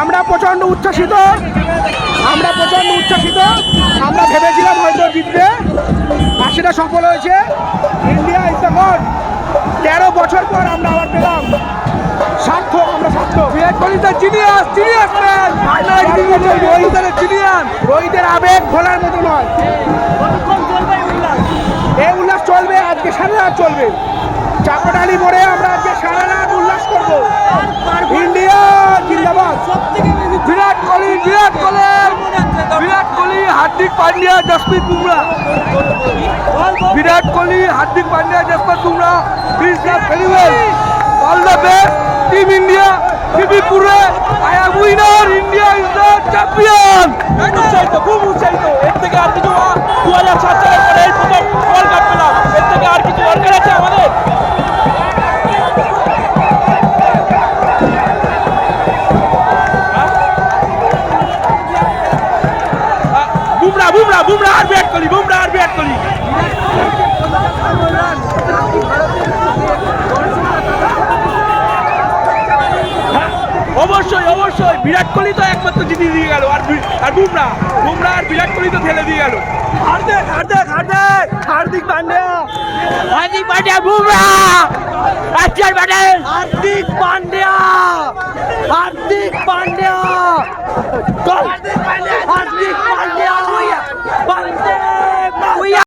আমরা প্রচন্ড উচ্ছ্বাসিত, আমরা ভেবেছিলাম হয়তো জিতবে, আর সেটা সফল হয়েছে। India is the god. 13 বছর পর আমরা আবার পেলাম। সার্থক, আমরা সার্থক। বিরাট কোহলি তো জিনিয়াস ম্যান, ফাইনালে জিতে গেছে জিনিয়াস। রোহিতের আবেগ ভোলার মতো নয়। এই উল্লাস চলবে, আজকে সারা রাত চলবে। চাকরানি মোড়ে আমরা আজকে সারা রাত উল্লাস করবো। ইন্ডিয়া জিন্দাবাদ। Virat Kohli, Hardik Pandya, Jasprit Bumrah. Virat Kohli, Hardik Pandya, Jasprit Bumrah is the farewell. All the best team India. বিবিপুরে I am winner, India is the champion. খুব উৎসাহিত। এর থেকে আর কিছু 2007 সালের পরে এই প্রথম ওয়ার্ল্ড কাপ পেলাম। এর থেকে আর কিছু দরকার আছে আমাদের? বুমরা আর বিরাট কোহলি। অবশ্যই বিরাট কোহলি তো একমাত্র জিতিয়ে দিয়ে গেল, আর বুমরা আর বিরাট কোহলি তো ঠেলে দিয়ে গেল। হার্দিক পান্ডিয়া, বুমরা, অক্ষর প্যাটেল, হার্দিক পান্ডিয়া।